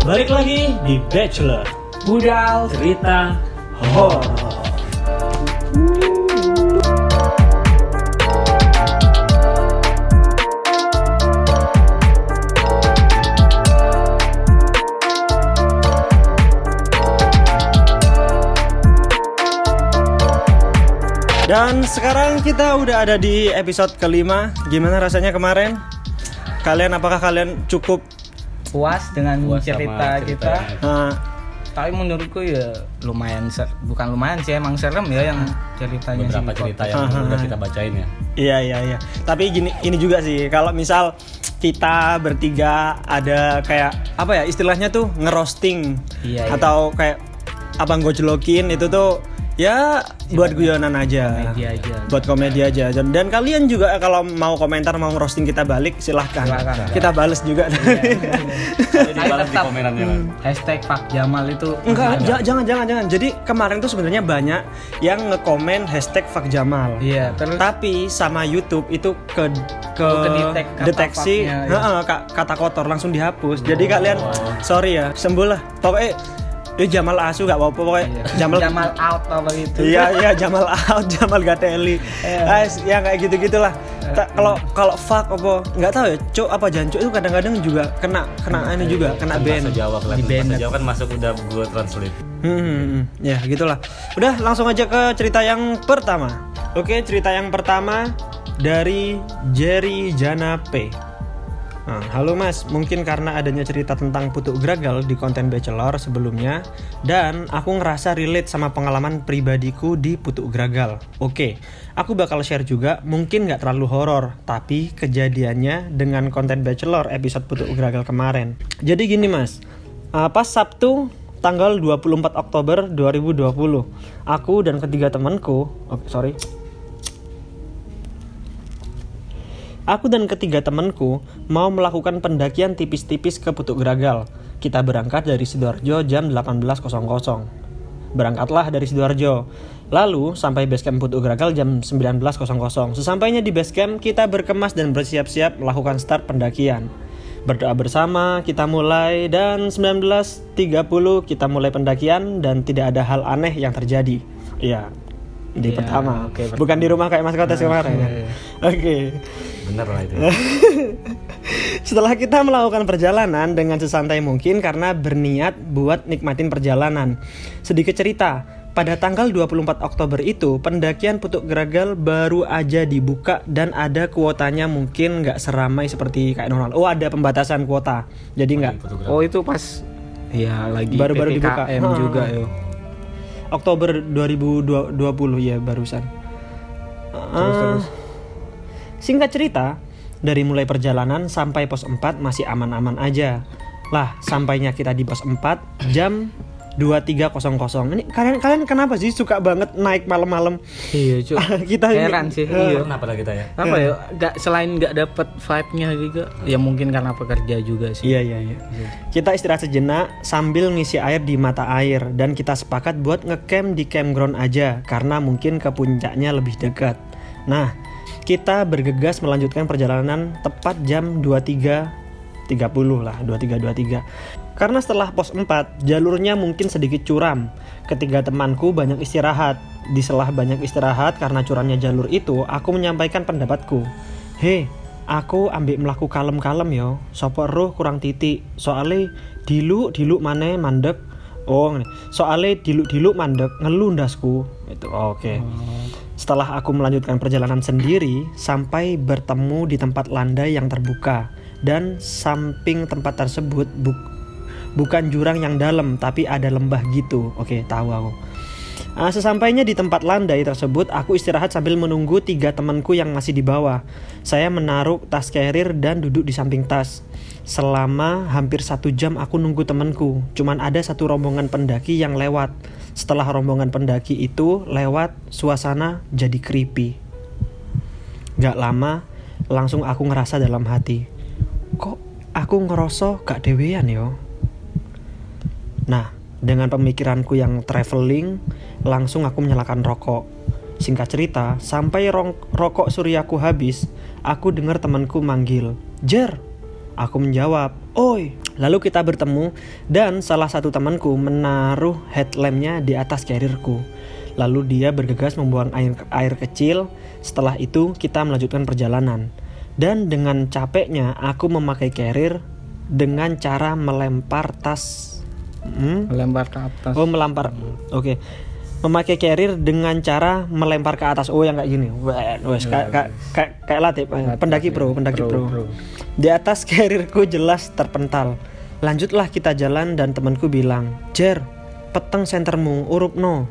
Balik lagi di Bachelor Budal Cerita Horor. Dan sekarang kita udah ada di episode kelima. Gimana rasanya kemarin? Apakah kalian cukup puas dengan cerita kita? Nah, Tapi menurutku ya lumayan, bukan lumayan sih, emang serem ya yang ceritanya. Beberapa cerita yang udah kita bacain ya. Iya. Tapi ini juga sih, kalau misal kita bertiga ada kayak apa ya istilahnya tuh ngerosting, atau kayak abang gojlokin itu tuh ya buat guyonan aja, buat komedi aja. Dan kalian juga kalau mau komentar, mau ngerosting kita balik, silahkan. Kita bales juga. Dibalas di komenannya. Hashtag Pak Jamal itu Enggak, jangan. Jadi kemarin tuh sebenarnya banyak yang ngekomen hashtag Fuck Jamal. Iya, terus Tapi sama YouTube itu ke deteksi kata kotor langsung dihapus. Jadi kalian sorry ya, sembuh lah. Pokoknya Jamal asu gak apa-apa pokoknya. Jamal out apa gitu. Iya, Jamal out, Jamal gateli. Ya kayak gitu-gitulah. Kalau fuck apa enggak tahu ya, cuk apa jancuk itu kadang-kadang juga kena ini juga, kena ban. Bahasa Jawa bahasa Jawa kan masuk udah gue translate. Ya gitulah. Udah langsung aja ke cerita yang pertama. Oke, cerita yang pertama dari Jerry Jana P. Nah, halo Mas, mungkin karena adanya cerita tentang Putuk Gragal di konten Bachelor sebelumnya, dan aku ngerasa relate sama pengalaman pribadiku di Putuk Gragal. Oke, aku bakal share juga, mungkin gak terlalu horor, tapi kejadiannya dengan konten Bachelor episode Putuk Gragal kemarin. Jadi gini Mas, pas Sabtu tanggal 24 Oktober 2020, aku dan ketiga temanku, Aku dan ketiga temanku mau melakukan pendakian tipis-tipis ke Putuk Gragal. Kita berangkat dari Sidoarjo jam 18.00. Berangkatlah dari Sidoarjo. Lalu sampai basecamp Putuk Gragal jam 19.00. Sesampainya di basecamp, kita berkemas dan bersiap-siap melakukan start pendakian. Berdoa bersama, kita mulai, dan 19.30 kita mulai pendakian dan tidak ada hal aneh yang terjadi. Iya. Di pertama, bukan di rumah kayak Mas Kotes kemarin. Oke. Bener lah itu. Setelah kita melakukan perjalanan dengan sesantai mungkin karena berniat buat nikmatin perjalanan. Sedikit cerita, pada tanggal 24 Oktober itu pendakian Putuk Gragal baru aja dibuka dan ada kuotanya, mungkin nggak seramai seperti kayak normal. Oh, ada pembatasan kuota, jadi nggak. Oh, itu pas ya lagi baru-baru dibuka juga ya. Oktober 2020 ya barusan. Terus. Singkat cerita, dari mulai perjalanan sampai pos 4 masih aman-aman aja. Lah, sampainya kita di pos 4 jam 23.00. Ini kalian kenapa sih suka banget naik malam-malam? Iya, Cuk. Kita heran sih. Iya. Kenapa kita ya? Apa ya? Selain enggak dapat vibe-nya juga, ya mungkin karena pekerja juga sih. Iya. Kita istirahat sejenak sambil ngisi air di mata air, dan kita sepakat buat ngecamp di campground aja karena mungkin ke puncaknya lebih dekat. Nah, kita bergegas melanjutkan perjalanan tepat jam 23.30 lah, 23.23. Karena setelah pos 4, jalurnya mungkin sedikit curam. Ketiga temanku banyak istirahat. Di sela banyak istirahat karena curamnya jalur itu, aku menyampaikan pendapatku. Hei, aku ambek melaku kalem-kalem yo. Sopo roh kurang titik. Soale diluk maneh mandek. Soale diluk mandek ngelu ndasku. Itu oke. Setelah aku melanjutkan perjalanan sendiri sampai bertemu di tempat landai yang terbuka, dan samping tempat tersebut bukan jurang yang dalam tapi ada lembah gitu. Oke, tahu aku. Sesampainya di tempat landai tersebut, aku istirahat sambil menunggu tiga temanku yang masih di bawah. Saya menaruh tas carrier dan duduk di samping tas. Selama hampir 1 jam aku nunggu temanku. Cuman ada satu rombongan pendaki yang lewat. Setelah rombongan pendaki itu lewat, suasana jadi creepy. Gak lama, langsung aku ngerasa dalam hati, kok aku ngerasa gak dewean yo. Nah, dengan pemikiranku yang traveling, langsung aku menyalakan rokok. Singkat cerita, sampai rokok suryaku habis, aku dengar temanku manggil, "Jer, Aku menjawab, "Oi." Lalu kita bertemu dan salah satu temanku menaruh headlampnya di atas carrierku. Lalu dia bergegas membuang air kecil. Setelah itu kita melanjutkan perjalanan. Dan dengan capeknya aku memakai carrier dengan cara melempar tas. Melempar ke atas. Oh, melempar. Oke. Memakai carrier dengan cara melempar ke atas. Oh, yang kayak gini. Wes kayak latih pendaki pro. Di atas carrierku jelas terpental. Lanjutlah kita jalan dan temanku bilang, "Jer, peteng sentermu urupno."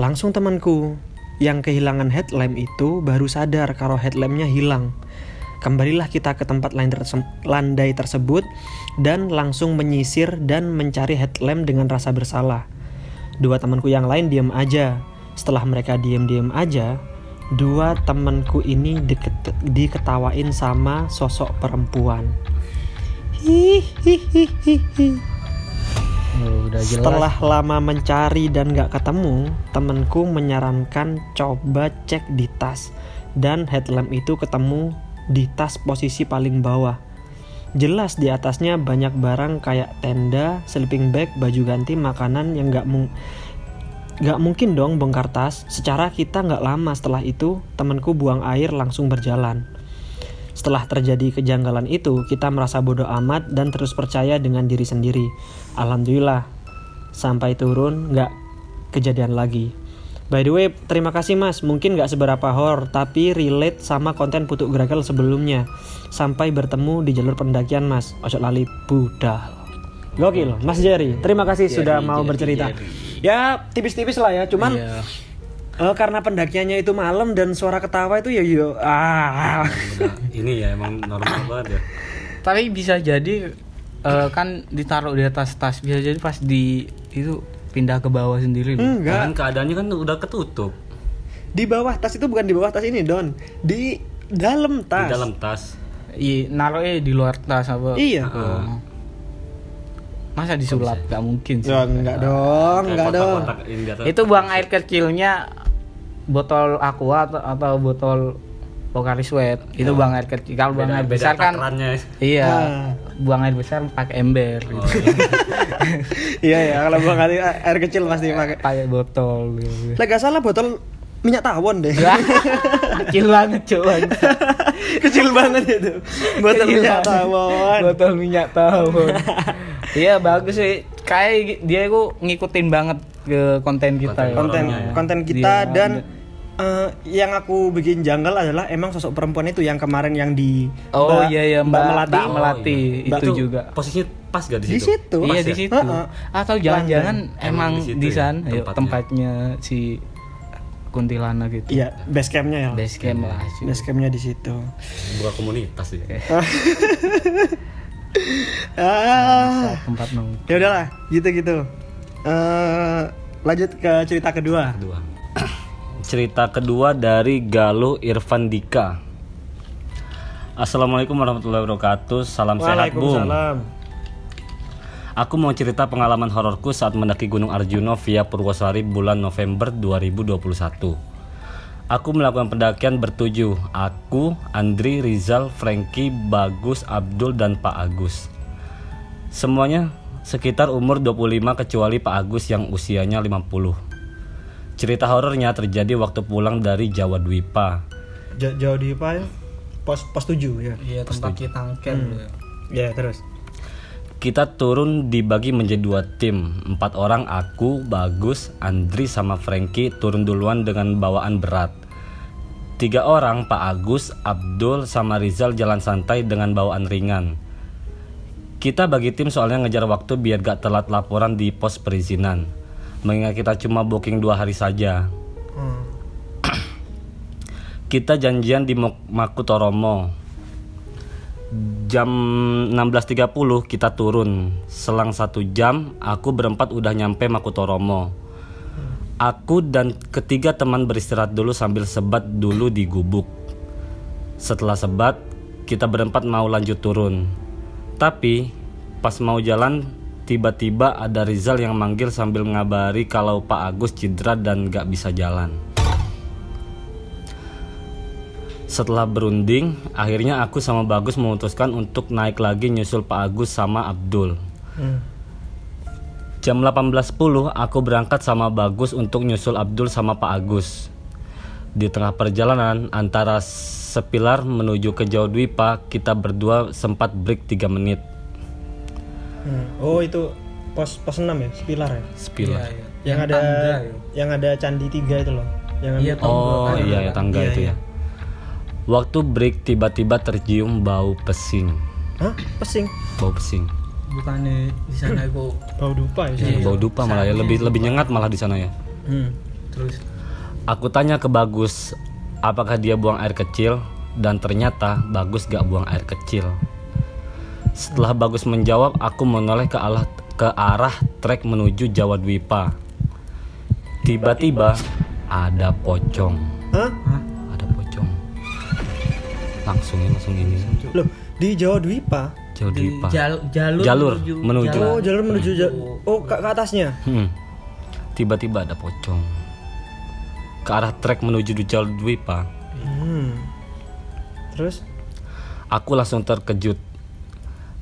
Langsung temanku yang kehilangan headlamp itu baru sadar kalau headlampnya hilang. Kembalilah kita ke tempat landai tersebut dan langsung menyisir dan mencari headlamp dengan rasa bersalah. Dua temanku yang lain diam aja. Setelah mereka diam aja, dua temanku ini diketawain sama sosok perempuan. Hihihihihi. Udah jelas. Setelah lama mencari dan gak ketemu, temanku menyarankan coba cek di tas. Dan headlamp itu ketemu di tas posisi paling bawah. Jelas di atasnya banyak barang kayak tenda, sleeping bag, baju ganti, makanan yang gak mungkin dong bongkar tas. Secara kita gak lama setelah itu, temanku buang air langsung berjalan. Setelah terjadi kejanggalan itu, kita merasa bodoh amat dan terus percaya dengan diri sendiri. Alhamdulillah, sampai turun gak kejadian lagi. By the way, terima kasih mas, mungkin gak seberapa horor, tapi relate sama konten Putuk Gragal sebelumnya. Sampai bertemu di jalur pendakian mas, ojo lali budal. Gokil, Mas Jerry, terima kasih sudah mau bercerita. Ya tipis-tipis lah ya, cuman karena pendakiannya itu malam dan suara ketawa itu Ini ya emang normal banget ya. Tapi bisa jadi kan ditaruh di atas tas, bisa jadi pas di itu pindah ke bawah sendiri loh. Enggak. Kan keadaannya kan udah ketutup. Di bawah tas itu bukan di bawah tas ini, Don. Di dalam tas. Di dalam tas. Iya, naruhnya di luar tas apa? Iya. Masa disulap? Gak mungkin sih. Ya, enggak dong, enggak dong. Kotak-kotak ini di atas. Itu buang air kecilnya botol aqua atau botol Pocari Sweat. Itu buang air kecil. Kalau buang air besar kan iya. Buang air besar pakai ember gitu. Iya ya, kalau buang air kecil pasti pakai botol gitu. Lah gak salah botol minyak tawon deh. Kecil banget coba. Kecil banget itu. Botol Kecil minyak banget. tawon. Botol minyak tawon. Iya bagus sih. Kayak dia itu ngikutin banget ke konten kita. Konten kita dan yang aku bikin janggal adalah emang sosok perempuan itu yang kemarin yang di Mbak Melati. Melati itu juga. Posisinya pas gak Di di situ? situ. Iya di situ. Atau jangan-jangan emang di situ di ya, sana tempatnya si kuntilanak gitu. Iya, base campnya ya. Base camp lah. Base campnya di situ. Buka komunitas sih. Tempat nongkrong. Ya udahlah, gitu. Lanjut ke cerita kedua. Cerita kedua dari Galuh Irfan Dika. Assalamualaikum warahmatullahi wabarakatuh. Salam sehat Bung. Waalaikumsalam. Aku mau cerita pengalaman hororku saat mendaki Gunung Arjuna via Purwosari bulan November 2021. Aku melakukan pendakian bertujuh. Aku, Andri, Rizal, Franky, Bagus, Abdul, dan Pak Agus. Semuanya sekitar umur 25 kecuali Pak Agus yang usianya 50. Cerita horornya terjadi waktu pulang dari Jawa Dwipa. Jauh di apa ya? Pos 7 ya. Iya tempat kita angker. Ya, terus. Kita turun dibagi menjadi 2 tim. 4 orang, aku, Bagus, Andri, sama Franky turun duluan dengan bawaan berat. 3 orang, Pak Agus, Abdul, sama Rizal jalan santai dengan bawaan ringan. Kita bagi tim soalnya ngejar waktu biar gak telat laporan di pos perizinan. Mengingat kita cuma booking 2 hari saja. Kita janjian di Makutoromo. Jam 16.30 kita turun. Selang 1 jam aku berempat udah nyampe Makutoromo. Aku dan ketiga teman beristirahat dulu sambil sebat dulu di gubuk. Setelah sebat, kita berempat mau lanjut turun. Tapi pas mau jalan, tiba-tiba ada Rizal yang manggil sambil ngabari kalau Pak Agus cedera dan gak bisa jalan. Setelah berunding, akhirnya aku sama Bagus memutuskan untuk naik lagi nyusul Pak Agus sama Abdul. Jam 18.10 aku berangkat sama Bagus untuk nyusul Abdul sama Pak Agus. Di tengah perjalanan antara Sepilar menuju ke Jawa Dwipa, kita berdua sempat break 3 menit. Oh itu pos 6 ya, Sepilar ya? Sepilar. Yang ada Candi 3 itu loh. Oh iya ya, tangga itu ya. Waktu break tiba-tiba tercium bau pesing. Hah? Pesing? Bau pesing. Bukannya di sana kok Bau dupa ya? Iya, bau dupa malah ya, lebih nyengat malah di sana ya. terus Aku tanya ke Bagus, apakah dia buang air kecil, dan ternyata Bagus gak buang air kecil. Setelah Bagus menjawab, aku menoleh ke arah trek menuju Jawa Dwipa. Tiba-tiba ada pocong. Hah? Ada pocong. Langsung ini. Loh, di Jawa Dwipa? Jawa Dwipa. jalur menuju. Oh, jalur menuju ke atasnya. Tiba-tiba ada pocong ke arah trek menuju di Jawa Dwipa. Terus? Aku langsung terkejut.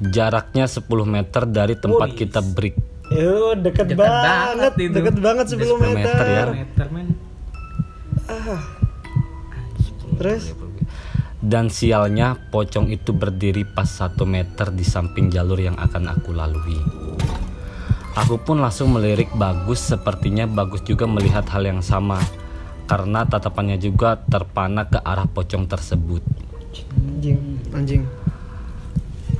Jaraknya 10 meter dari tempat kita break. Yo, deket banget itu. Deket banget 10 meter. ya. meter men. Terus? Dan sialnya pocong itu berdiri pas 1 meter di samping jalur yang akan aku lalui. Aku pun langsung melirik Bagus, sepertinya Bagus juga melihat hal yang sama, karena tatapannya juga terpana ke arah pocong tersebut. Anjing.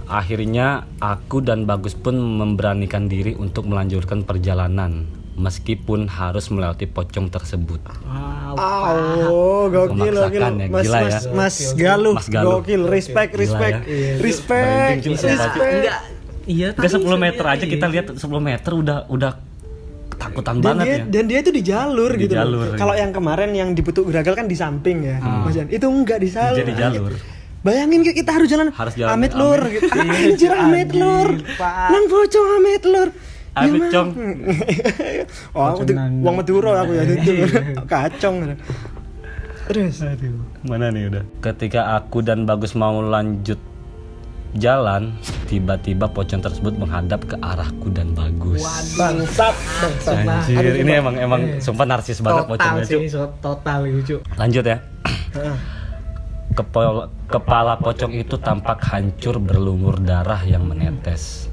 Akhirnya aku dan Bagus pun memberanikan diri untuk melanjutkan perjalanan, meskipun harus melewati pocong tersebut. Gokil. Memaksakan ya, gila ya. Mas Galuh. Mas Galuh. Gokil, respect. ya. Respect. Enggak. Iya, Udah 10 meter aja kita lihat 10 meter udah ketakutan banget ya. Dan dia itu di jalur Di gitu. jalur. Kalau yang kemarin yang di Putuk Geragal kan di samping ya, Mas Jan. Itu enggak di jalur. Jadi jalur. Bayangin kita harus jalan Amit Lur gitu. Anjir Amit Lur. Nang pocong Amit Lur. Amit Cong. Oh, aku wong Madura aku ya itu. Kacong. Terus Mana nih udah. Ketika aku dan Bagus mau lanjut jalan, tiba-tiba pocong tersebut menghadap ke arahku dan Bagus. bangsat. Anjir, ini emang sumpah narsis banget pocongnya, Cuk. Total itu. Lanjut ya. Kepala pocong itu tampak hancur berlumur darah yang menetes,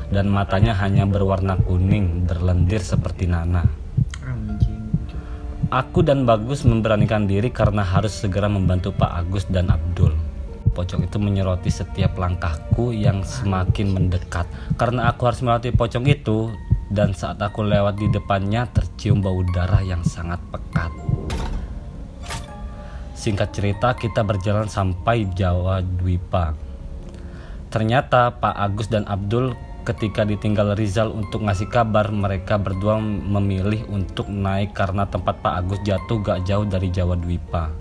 dan matanya hanya berwarna kuning berlendir seperti nanah. Aku dan Bagus memberanikan diri karena harus segera membantu Pak Agus dan Abdul. Pocong itu menyoroti setiap langkahku yang semakin mendekat. Karena aku harus melewati pocong itu, dan saat aku lewat di depannya tercium bau darah yang sangat pekat. Singkat cerita, kita berjalan sampai Jawa Dwipa. Ternyata Pak Agus dan Abdul ketika ditinggal Rizal untuk ngasih kabar, mereka berdua memilih untuk naik karena tempat Pak Agus jatuh gak jauh dari Jawa Dwipa.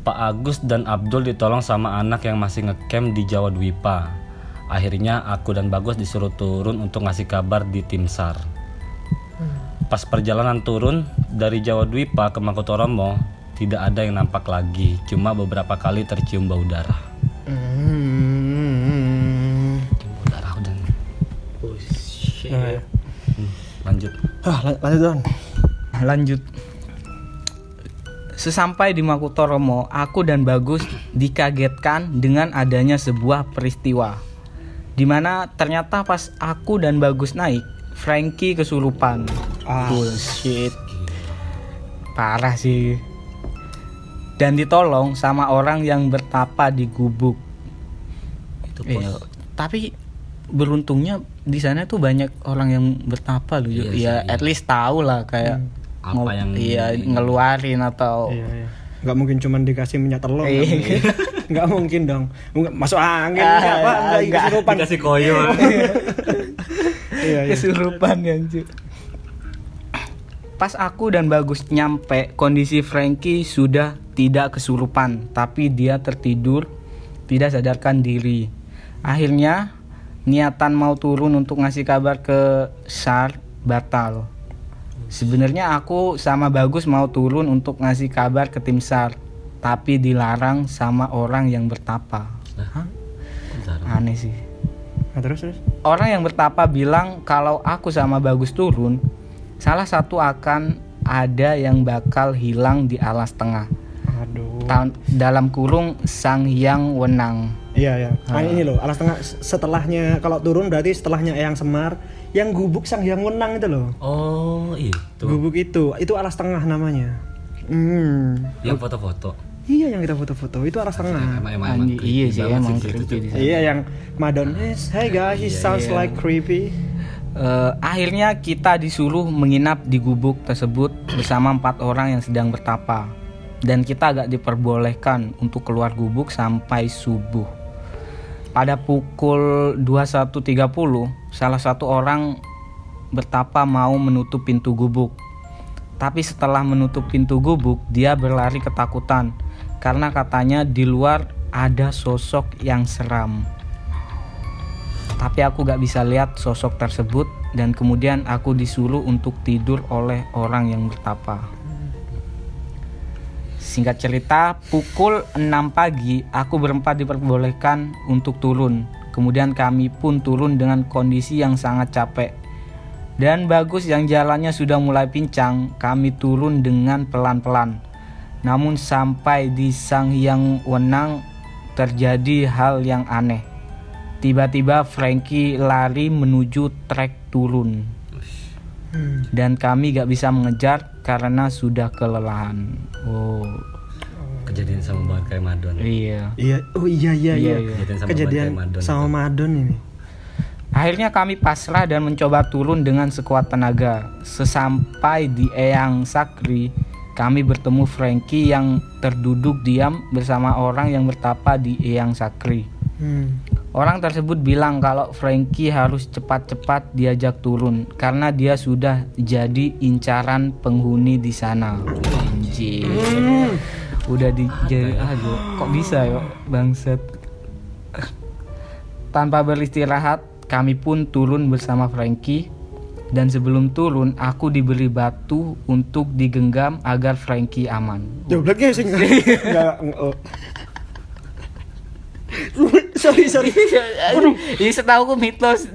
Pak Agus dan Abdul ditolong sama anak yang masih ngecamp di Jawa Dwipa. Akhirnya aku dan Bagus disuruh turun untuk ngasih kabar di tim SAR. Pas perjalanan turun dari Jawa Dwipa ke Mangkutoromo, tidak ada yang nampak lagi, cuma beberapa kali tercium bau darah. Bau darah udah. Oh shit. Lanjut. Lanjut. Sesampai di Mangkutoromo, aku dan Bagus dikagetkan dengan adanya sebuah peristiwa, di mana ternyata pas aku dan Bagus naik, Frankie kesurupan. Bullshit. Parah sih. Dan ditolong sama orang yang bertapa di gubuk. Itu Tapi beruntungnya di sana tuh banyak orang yang bertapa loh. Iya, At least tahu lah kayak apa yang ngeluarin atau nggak mungkin cuman dikasih minyak telur. Nggak mungkin dong. Masuk angin enggak kesurupan. dikasih koyo. Kesurupan ya. Pas aku dan Bagus nyampe, kondisi Frankie sudah tidak kesurupan, tapi dia tertidur, tidak sadarkan diri. Akhirnya niatan mau turun untuk ngasih kabar ke SAR batal. Sebenarnya aku sama Bagus mau turun untuk ngasih kabar ke tim SAR, tapi dilarang sama orang yang bertapa. Hah? Aneh sih. Nah, terus Orang yang bertapa bilang kalau aku sama Bagus turun, salah satu akan ada yang bakal hilang di alas tengah. aduh. Dalam kurung Sang Hyang Wenang. Iya. Nah, ini loh, alas tengah setelahnya, kalau turun berarti setelahnya Eyang Semar, yang gubuk Sang Hyang Wenang itu loh. Oh, itu. Gubuk itu alas tengah namanya. Yang foto-foto. Iya, yang kita foto-foto itu alas tengah. Emang Iya sih, creepy banget emang sih di situ, creepy di Cuk. sana. Iya, yang Madon, hey guys, he sounds like creepy. Akhirnya kita disuruh menginap di gubuk tersebut bersama 4 orang yang sedang bertapa, dan kita agak diperbolehkan untuk keluar gubuk sampai subuh. Pada pukul 21.30 salah satu orang bertapa mau menutup pintu gubuk, tapi setelah menutup pintu gubuk dia berlari ketakutan karena katanya di luar ada sosok yang seram. Tapi aku gak bisa lihat sosok tersebut, dan kemudian aku disuruh untuk tidur oleh orang yang bertapa. Singkat cerita, pukul 6 pagi aku berempat diperbolehkan untuk turun. Kemudian kami pun turun dengan kondisi yang sangat capek. Dan Bagus yang jalannya sudah mulai pincang, kami turun dengan pelan-pelan. Namun sampai di Sang Hyang Wenang terjadi hal yang aneh. Tiba-tiba Frankie lari menuju trek turun, dan kami gak bisa mengejar karena sudah kelelahan. Oh, Kejadian sama banget kayak Madon. iya. Iya, oh iya. Kejadian Sama Madon ini. Akhirnya kami pasrah dan mencoba turun dengan sekuat tenaga. Sesampai di Eyang Sakri, kami bertemu Frankie yang terduduk diam bersama orang yang bertapa di Eyang Sakri. Orang tersebut bilang kalau Frankie harus cepat-cepat diajak turun karena dia sudah jadi incaran penghuni di sana. Anjir. Udah dijadi kok bisa yo bangset. Tanpa beristirahat, kami pun turun bersama Frankie, dan sebelum turun aku diberi batu untuk digenggam agar Frankie aman. Jobleknya sih enggak. Sorry. Ini setahu aku mitos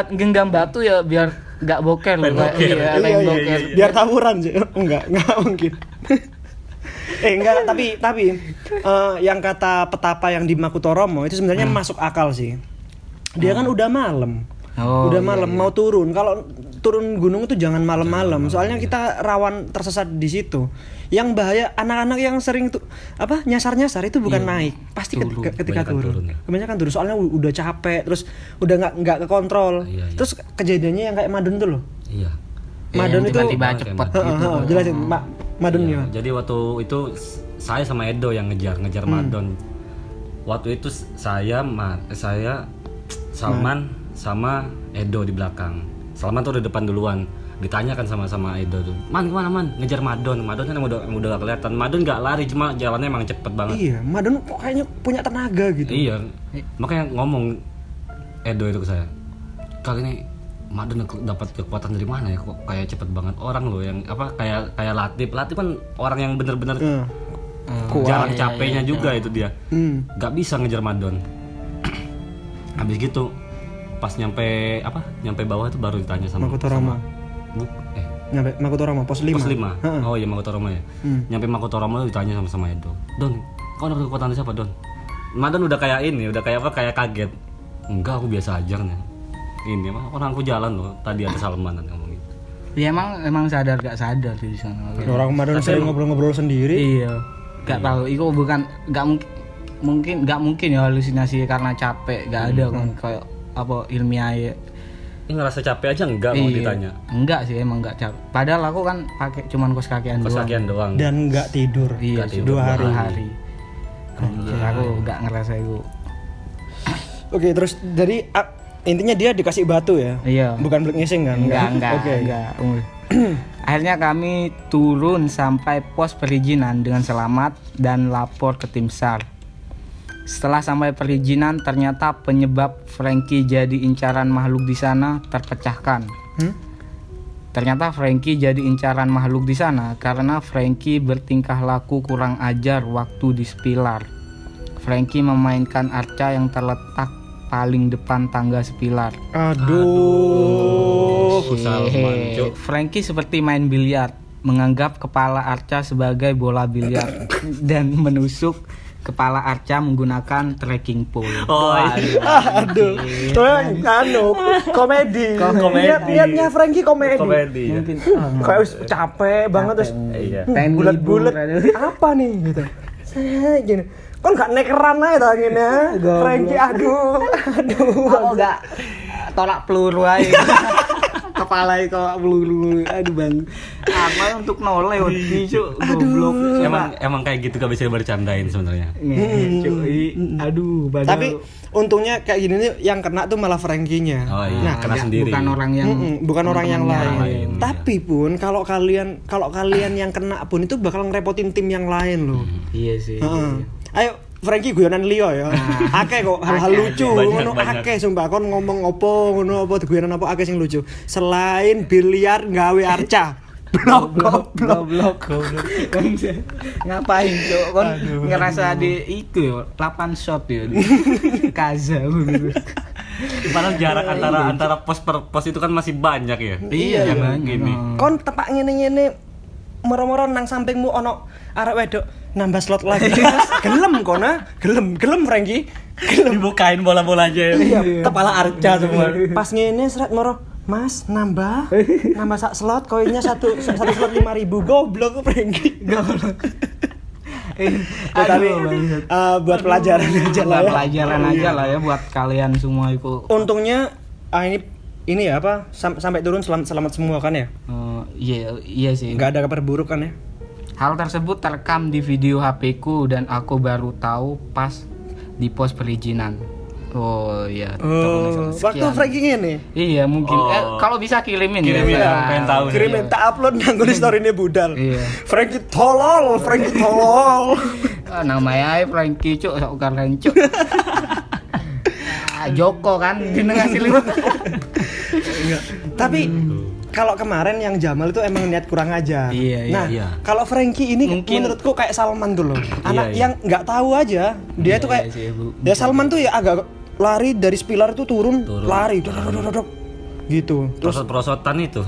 genggam batu ya biar nggak boker loh. Iya, boker. Biar tawuran sih. Enggak mungkin. Tapi yang kata petapa yang di Makutoromo itu sebenarnya masuk akal sih. Dia kan udah malam. Udah malam mau turun. Kalau turun gunung itu jangan malam-malam. Soalnya kita rawan tersesat di situ. Yang bahaya anak-anak yang sering tuh nyasar-nyasar itu bukan naik, pasti ketika turun. Kebanyakan turun soalnya udah capek, terus udah nggak kekontrol. Terus kejadiannya yang kayak Madon tuh loh. Iya. Madon itu tiba-tiba cepet gitu. Jelasin Madon gimana? Jadi waktu itu saya sama Edo yang ngejar Madon. Waktu itu saya Salman sama Edo di belakang. Salman tuh udah depan duluan. Ditanyakan sama Edo tuh, Man kemana Man? Ngejar Madon kan udah gak kelihatan. Madon gak lari, cuma jalannya emang cepet banget. Iya, Madon kok kayaknya punya tenaga gitu. Iya, makanya ngomong Edo itu ke saya, kali ini Madon dapat kekuatan dari mana ya? Kok kayak cepet banget orang loh yang kayak Latif kan orang yang bener-bener jarang capeknya juga itu dia. Gak bisa ngejar Madon. Habis gitu pas nyampe bawah itu baru ditanya sama Makutoromo. Nyampe Makutoromo pos 5. Pos 5. Oh iya Makutoromo ya. Nyampe Makutoromo ditanya sama Edo. Don, kau dapat kekuatan dari siapa, Don? Madon udah kayak kayak kaget. Enggak, aku biasa aja nih. Ini orang aku jalan loh. Tadi ada Salman ngomong gitu. Ya emang sadar gak sadar di sana. Orang Madon saya ngobrol-ngobrol sendiri. Iya. Gak tahu, itu bukan gak mungkin ya halusinasi karena capek. Gak ada kan kayak ilmiah ya. Ini ngerasa capek aja enggak mau ditanya. Enggak sih, emang enggak capek. Padahal aku kan pakai cuman kos kakian doang. Dan enggak tidur. Iya, 2 hari. Anjir, aku enggak ngerasa itu. Oke, terus jadi intinya dia dikasih batu ya? Iya. Bukan black ngising kan? Enggak. Akhirnya kami turun sampai pos perizinan dengan selamat dan lapor ke tim SAR. Setelah sampai perizinan, ternyata penyebab Frankie jadi incaran makhluk di sana terpecahkan. Ternyata Frankie jadi incaran makhluk di sana karena Frankie bertingkah laku kurang ajar waktu di Spilar. Frankie memainkan Arca yang terletak paling depan tangga Spilar. Aduh. Salman, Cuk. Frankie seperti main biliar, menganggap kepala Arca sebagai bola biliar dan menusuk kepala Arca menggunakan trekking pole. Oh, Aduh. Tuh komedi. Niatnya Frankie komedi. komedi ya. Mungkin Kayak wis capek banget terus Iya. bulat-bulat. Apa nih gitu. Saya gini. Kok enggak nekeran aja ta ngene ya? Frankie aduh. Aku enggak tolak peluru aja. Kepala kok peluru. Aduh bang. Apa untuk noleh wedi cuk goblok. Emang kayak gitu gak bisa bercandain sebenarnya. Cuy. Aduh bang. Tapi untungnya kayak gini nih yang kena tuh malah Frankie-nya. Oh iya, Nah, kena sendiri. Bukan orang yang bukan orang yang temen-temennya. lain. Tapi pun kalau kalian yang kena pun itu bakal ngerepotin tim yang lain loh. Iya sih. Heeh. Ayo Frankie guyonan liya ya. Akeh kok hal-hal lucu ngono Banyak. akeh sumpah kon ngomong opo ngono apa guyonan apa akeh sing lucu. Selain biliar gawe arca. Blok. Ngapain cok kon ngerasa di itu ya 8 shot ya kaza Padahal jarak antara pos per pos itu kan masih banyak ya. Iya, Yang banyak. gini. Kon tepak ngene-ngene moro-moro nang sampingmu ono arek wedok nambah slot lagi. Gelem kona, gelem Frankie. Dibukain bola-bolanya ya. Kepala arca semua. Pas ngene seret moro, Mas nambah sak slot koinnya satu slot 5.000 goblok Frankie. goblok. Tapi buat pelajaran aja lah ya. Pelajaran aja lah ya buat kalian semua itu. Untungnya ini ya apa sampai turun selamat semua kan ya? Iya sih. Nggak ada kabar buruk kan ya? Hal tersebut terekam di video HP ku dan aku baru tahu pas di pos perizinan. Oh iya. Waktu Frankie ini. Iya mungkin. Oh. Kalau bisa kirimin Kirimin ya. ya, pengen tahu. Kirimin tak upload nang story ini budal. Iya. Frankie tolol. Namanya Frankie cuk, sok keren cuk. Joko kan ngasih lima. Tapi kalau kemarin yang Jamal itu emang niat kurang ajar. Iya, Nah, iya. kalau Frankie ini Mungkin- menurutku kayak Salman tuh loh. Anak iya. yang nggak tahu aja. Dia tuh kayak sih, Bu. ya Salman tuh ya agak lari dari Spilar itu turun. Lari dodok gitu. Terus Prosot-prosotan itu.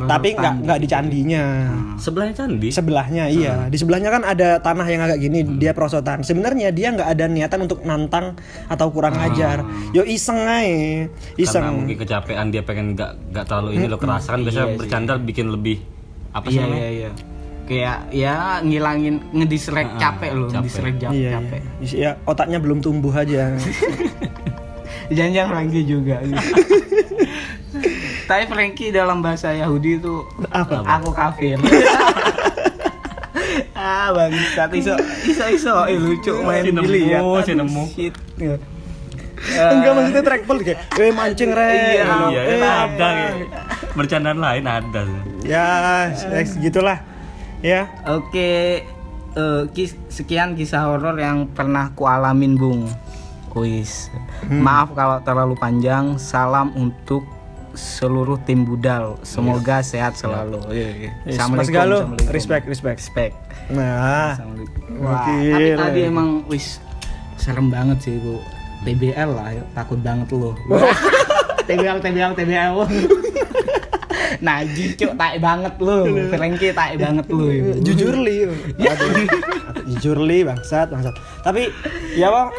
tapi nggak di candinya. Sebelahnya candi. Sebelahnya iya. Di sebelahnya kan ada tanah yang agak gini, dia prosotan. Sebenarnya dia nggak ada niatan untuk nantang atau kurang ajar. Yo iseng aja. Karena Iseng. mungkin kecapean dia pengen nggak terlalu ini loh kerasa kan biasanya Iya bercanda bikin lebih apa sih Iya namanya? iya. Kayak ya ngilangin ngedistract capek loh, capek. distract Iya, capek. iya. Ya otaknya belum tumbuh aja. Jangan Frankie juga. Tapi Frankie dalam bahasa Yahudi itu Apa? aku kafir. Bangsat iso lucu main Si nemu, biliar. si nemu. Shit. Enggak maksudnya trackball kayak mancing re. Iya, Iya, kan ada kayak. Bercandaan lain ada. Ya, gitulah. Ya. Oke, sekian kisah horor yang pernah kualamin, Bung. Kuis. Maaf kalau terlalu panjang. Salam untuk seluruh tim Budal. Semoga sehat selalu. Mas Galuh, respect. Respect. Nah, Assalamualaikum. Wah, gokil. tapi tadi emang wis serem banget sih, Bu. TBL lah, ya. Takut banget loh. TBL. Najis cuk, tai banget lu. Frankie tai banget lu. jujur li. Aduh. Jujur li bangsat. Tapi ya Bang,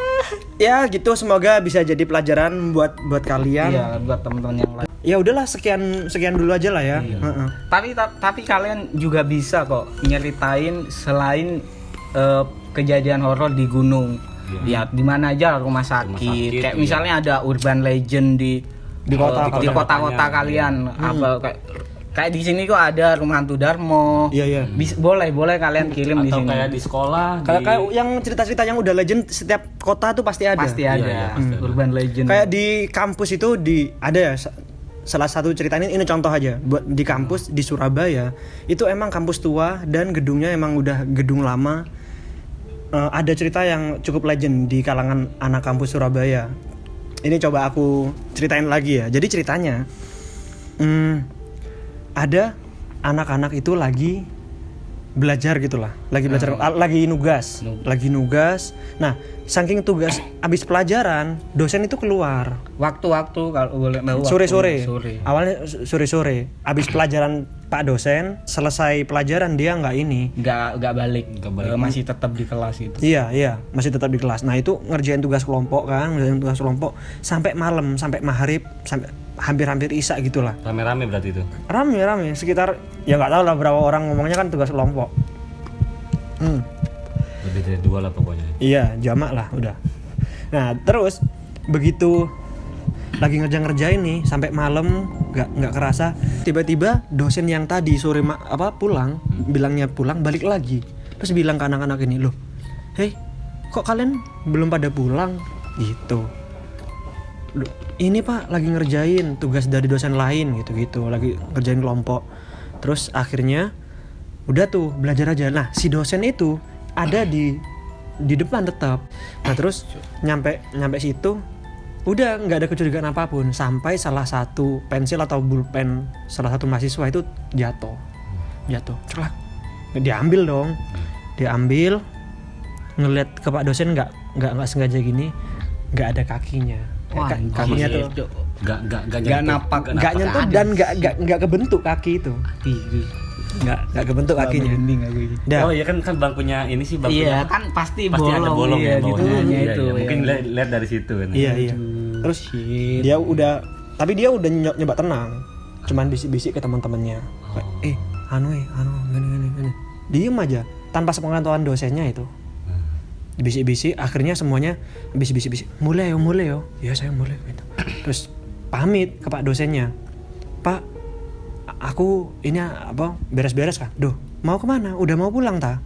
ya gitu semoga bisa jadi pelajaran buat kalian. Iya, buat teman-teman yang lain. Ya udahlah sekian dulu aja lah ya. Iya. Heeh. Tapi kalian juga bisa kok nyeritain selain kejadian horor di gunung. Ya di mana aja rumah sakit. Kayak iya. misalnya ada urban legend di kota-kota kalian. Apa kayak di sini kok ada rumah hantu Darmo. Iya. Boleh kalian kirim di Atau sini. kayak di sekolah. Kayak yang cerita-cerita yang udah legend setiap kota tuh pasti ada. Pasti ada. Iya, pasti ada. Urban legend. Kayak di kampus itu ada ya salah satu cerita ini contoh aja buat di kampus di Surabaya itu emang kampus tua dan gedungnya emang udah gedung lama. Ada cerita yang cukup legend di kalangan anak kampus Surabaya. Ini coba aku ceritain lagi ya. Jadi ceritanya ada anak-anak itu lagi belajar gitulah, lagi belajar, lagi nugas. Nah, saking tugas habis pelajaran, dosen itu keluar Waktu-waktu kalau boleh tahu. sore-sore. Sore. Awalnya sore-sore. Habis pelajaran Pak dosen, selesai pelajaran dia Nggak balik. Masih tetap di kelas itu. Iya, masih tetap di kelas. Nah, itu ngerjain tugas kelompok sampai malam, sampai maghrib, sampai hampir isya gitulah. Rame-rame berarti itu. Rame sekitar ya nggak tahu lah berapa orang, ngomongnya kan tugas kelompok. Lebih dari 2 lah pokoknya. Iya, jamak lah udah. Nah, terus begitu lagi ngerjain nih sampai malam nggak kerasa, tiba-tiba dosen yang tadi sore pulang, bilangnya pulang, balik lagi. Terus bilang ke anak-anak ini, "Loh, hei, kok kalian belum pada pulang?" gitu. "Loh, ini Pak lagi ngerjain tugas dari dosen lain gitu, lagi ngerjain kelompok." Terus akhirnya udah tuh belajar aja. Nah, si dosen itu ada di depan tetap. Nah, terus nyampe situ udah nggak ada kecurigaan apapun, sampai salah satu pensil atau pulpen salah satu mahasiswa itu jatuh, celak. Diambil dong, ngeliat ke Pak dosen nggak sengaja gini, nggak ada kakinya. Wah, kakinya tuh Nggak napak, nggak nyentuh dan nggak kebentuk kaki itu, nggak kebentuk kakinya. Dah. Oh iya kan bangkunya ini sih bangkunya. Iya kan pasti ada bolong iya, ya di bawahnya. bawahnya Iya, itu. iya. Mungkin lihat dari situ kan. Iya. Terus dia udah nyoba tenang, cuman bisik-bisik ke teman-temannya. Gini. Diem aja tanpa sepengetahuan dosennya itu. Bisik-bisik, akhirnya semuanya bisik-bisik. Mulai yo. Ya saya mulai gitu. Terus pamit ke Pak dosennya. "Pak, aku ini beres-beres kan? Duh, mau kemana? Udah mau pulang ta?"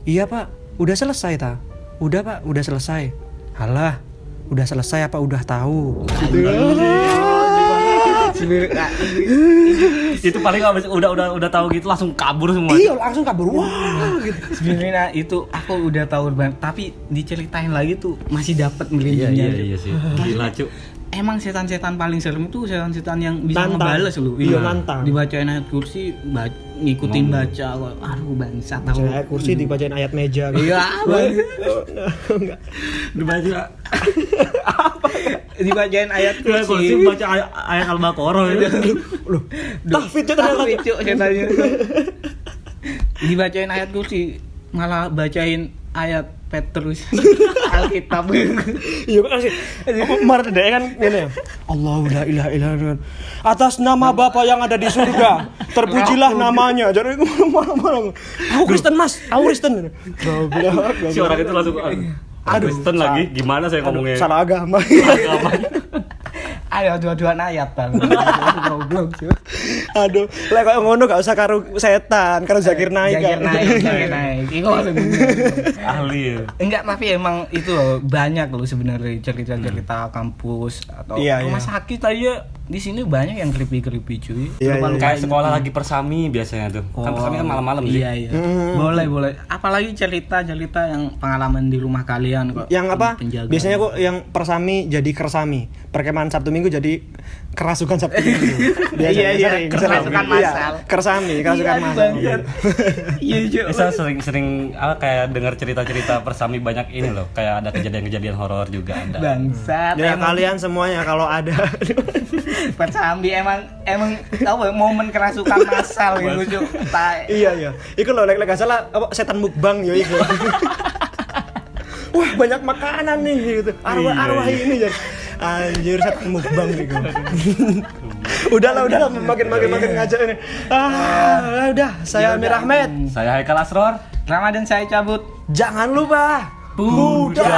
"Iya Pak, udah selesai ta?" "Udah Pak, udah selesai." "Halah, udah selesai apa udah tahu?" Itu paling abis udah tahu gitu langsung kabur semua. Iya, langsung kabur. Wah, gitu. Sebenarnya itu aku udah tahu banget, tapi diceritain lagi tuh masih dapat merindingnya. Iya sih. Gila, Cuk. Emang setan-setan paling serem itu setan-setan yang bisa Nantang. ngebales lu. Iya, nantang. Dibacain ayat kursi, ngikutin baca. Aduh, bangsat tahu. Bacain ayat kursi, dibacain ayat meja gitu. Iya, Enggak. Dibaca dibacain ayat kursi kursi. baca ayat Al-Baqarah itu. Loh, tahfidz ternyata. Setannya. Dibacain ayat kursi, malah bacain ayat Petrus Alkitab. Iya kan sih. Kemarin deh kan gini. Allahu la ilaha illallah. Atas nama Bapa yang ada di surga, terpujilah namanya. Jadi marah-marah. Aku Kristen Mas, aku Kristen. Goblok. Si orang itu langsung Kristen lagi, gimana saya ngomongnya? Salah agama. Ayo dua-dua ayat bang. Goblok cuy. Aduh, lek koyo ngono gak usah karo setan, karo Zakir Naik. Zakir naik. Iku maksudnya. Ahli ya. Enggak, tapi emang itu loh, banyak loh sebenarnya cerita-cerita kampus atau rumah sakit aja di sini banyak yang creepy cuy. Kayak sekolah lagi persami biasanya tuh. Kan persami kan malam-malam sih. Iya. Boleh. Apalagi cerita-cerita yang pengalaman di rumah kalian kok. Yang apa? Penjaga. Biasanya kok yang persami jadi kersami. Perkemahan Sabtu Minggu jadi kerasukan Sabtu Minggu. Biasanya sering. Kerasukan massal. Kerasukan massal. Iya, cuy. Saya sering kayak dengar cerita-cerita persami banyak ini loh. Kayak ada kejadian-kejadian horor juga ada. Bangsat. Ya kalian semuanya kalau ada Persambi emang apa momen kerasukan massal gitu cuy. Iya. Iku lho lek gak salah apa setan mukbang yo iku. Wah, banyak makanan nih gitu. Arwah ini ya. Anjir, setan mukbang iku. Udahlah makin ngajak ini. Udah, saya Amir Ahmed. Saya Haikal Asror. Ramadan saya cabut. Jangan lupa Buddha.